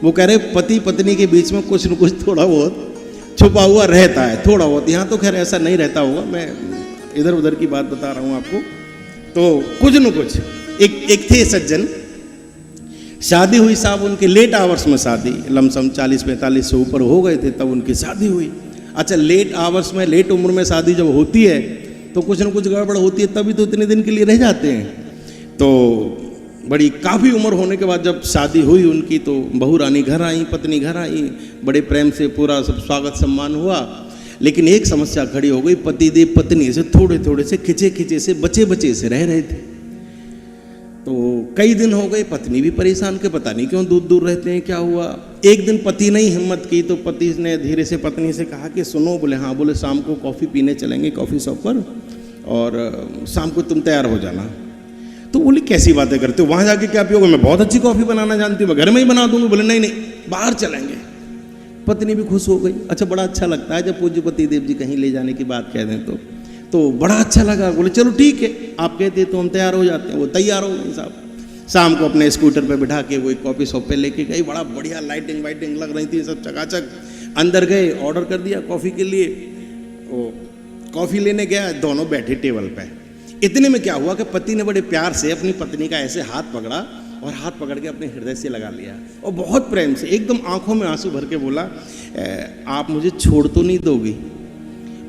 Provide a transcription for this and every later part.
वो कह रहे पति पत्नी के बीच में कुछ न कुछ थोड़ा बहुत छुपा हुआ रहता है, थोड़ा बहुत। यहाँ तो खैर ऐसा नहीं रहता होगा, मैं इधर उधर की बात बता रहा हूँ आपको। तो कुछ न कुछ एक थे सज्जन, शादी हुई साहब उनके लेट आवर्स में, शादी लमसम 40-45 से ऊपर हो गए थे तब उनकी शादी हुई। अच्छा, लेट आवर्स में, लेट उम्र में शादी जब होती है तो कुछ न कुछ गड़बड़ होती है, तभी तो इतने दिन के लिए रह जाते हैं। तो बड़ी काफ़ी उम्र होने के बाद जब शादी हुई उनकी, तो बहू रानी घर आई, पत्नी घर आई, बड़े प्रेम से पूरा सब स्वागत सम्मान हुआ। लेकिन एक समस्या खड़ी हो गई, पति देव पत्नी से थोड़े थोड़े से खिंचे से बचे से रह रहे थे। तो कई दिन हो गए, पत्नी भी परेशान के पता नहीं क्यों दूर दूर रहते हैं, क्या हुआ। एक दिन पति ने ही हिम्मत की, तो पति ने धीरे से पत्नी से कहा कि सुनो, बोले हाँ, बोले शाम को कॉफ़ी पीने चलेंगे कॉफ़ी शॉप पर, और शाम को तुम तैयार हो जाना। तो बोली कैसी बातें करते हो, वहाँ जाके क्या पियोगे, मैं बहुत अच्छी कॉफ़ी बनाना जानती हूँ, मैं घर में ही बना दूंगी। बोले नहीं बाहर चलेंगे। पत्नी भी खुश हो गई। अच्छा, बड़ा अच्छा लगता है जब पूज्य पति देव जी कहीं ले जाने की बात कह दें तो बड़ा अच्छा लगा। बोले चलो ठीक है, आप कहते तो हम तैयार हो जाते हैं। वो तैयार हो गए साहब, शाम को अपने स्कूटर पे बिठा के वो एक कॉफ़ी शॉप पे लेके गई। बड़ा बढ़िया लाइटिंग वाइटिंग लग रही थी, सब चकाचक। अंदर गए, ऑर्डर कर दिया कॉफ़ी के लिए। वो कॉफ़ी लेने गया, दोनों बैठे टेबल पे। इतने में क्या हुआ कि पति ने बड़े प्यार से अपनी पत्नी का ऐसे हाथ पकड़ा और हाथ पकड़ के अपने हृदय से लगा लिया, और बहुत प्रेम से एकदम आंखों में आंसू भर के बोला, आप मुझे छोड़ तो नहीं दोगी।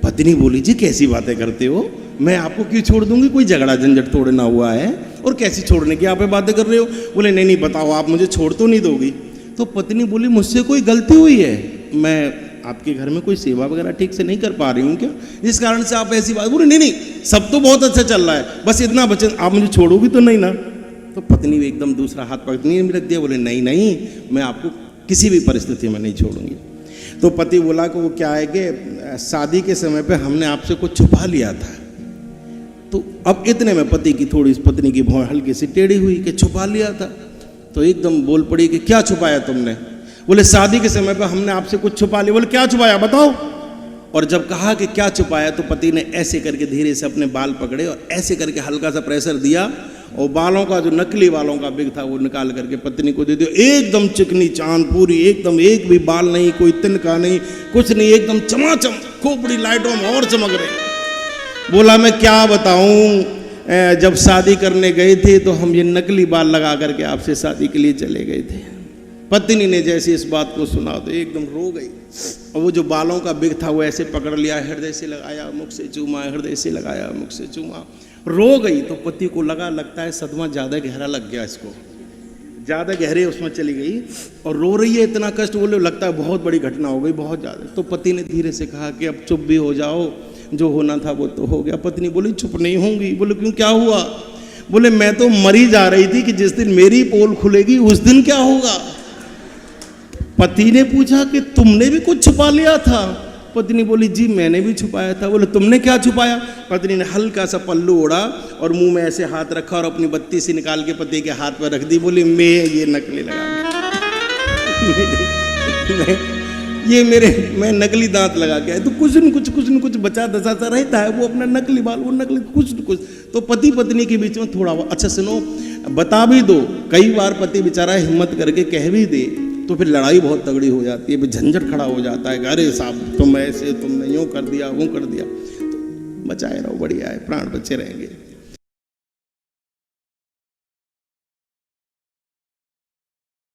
पत्नी बोली, जी कैसी बातें करते हो, मैं आपको क्यों छोड़ दूंगी, कोई झगड़ा झंझट थोड़े ना हुआ है, और कैसी छोड़ने की आप बातें कर रहे हो। बोले नहीं बताओ, आप मुझे छोड़ तो नहीं दोगी। तो पत्नी बोली, मुझसे कोई गलती हुई है, मैं आपके घर में कोई सेवा वगैरह ठीक से नहीं कर पा रही हूँ क्या, जिस कारण से आप ऐसी बात। बोले नहीं सब तो बहुत अच्छा चल रहा है, बस इतना वचन, आप मुझे छोड़ोगी तो नहीं ना। तो पत्नी एकदम दूसरा हाथ पत्नी ने रख दिया। बोले नहीं मैं आपको किसी भी परिस्थिति में नहीं छोड़ूंगी। तो पति बोला कि वो क्या है कि शादी के समय पे हमने आपसे कुछ छुपा लिया था। तो अब इतने में पति की थोड़ी पत्नी की भौं हल्की सी टेढ़ी हुई कि छुपा लिया था। तो एकदम बोल पड़ी कि क्या छुपाया तुमने। बोले शादी के समय पे हमने आपसे कुछ छुपा लिया। बोले क्या छुपाया बताओ। और जब कहा कि क्या छुपाया, तो पति ने ऐसे करके धीरे से अपने बाल पकड़े और ऐसे करके हल्का सा प्रेशर दिया, और बालों का जो नकली बालों का बिग था वो निकाल करके पत्नी को दे दिया। एकदम चिकनी चांद पूरी, एकदम एक भी बाल नहीं, कोई तिनका नहीं, कुछ नहीं, एकदम चमाचम, खूब बड़ी लाइटों में और चमक रही। बोला मैं क्या बताऊं, जब शादी करने गए थे तो हम ये नकली बाल लगा करके आपसे शादी के लिए चले गए थे। पत्नी ने जैसे इस बात को सुना तो एकदम रो गई, और वो जो बालों का बिग था वो ऐसे पकड़ लिया, हृदय से लगाया, मुख से चूमा, हृदय से लगाया, मुख से चूमा, रो गई। तो पति को लगता है सदमा ज़्यादा गहरा लग गया, इसको ज़्यादा गहरे उसमें चली गई और रो रही है, इतना कष्ट। बोले लगता है बहुत बड़ी घटना हो गई, बहुत ज़्यादा। तो पति ने धीरे से कहा कि अब चुप भी हो जाओ, जो होना था वो तो हो गया। पत्नी बोली चुप नहीं होंगी। बोले क्यों, क्या हुआ। बोले मैं तो मरी जा रही थी कि जिस दिन मेरी पोल खुलेगी उस दिन क्या होगा। पति ने पूछा कि तुमने भी कुछ छुपा लिया था। पत्नी बोली जी मैंने भी छुपाया था। बोले तुमने क्या छुपाया। पत्नी ने हल्का सा पल्लू ओढ़ा और मुंह में ऐसे हाथ रखा और अपनी बत्ती से निकाल के पति के हाथ पर रख दी। बोली मैं ये नकली लगा मैं नकली दांत लगा के, तो कुछ न कुछ बचा दसा सा रहता है, वो अपना नकली बाल, वो नकली कुछ न कुछ। तो पति पत्नी के बीच में थोड़ा, अच्छा सुनो, बता भी दो। कई बार पति बेचारा हिम्मत करके कह भी दे तो फिर लड़ाई बहुत तगड़ी हो जाती है, फिर झंझट खड़ा हो जाता है। अरे साहब तुम ऐसे, तुमने यूँ कर दिया, वो कर दिया। तो बचाए रहो, बढ़िया है, प्राण बचे रहेंगे।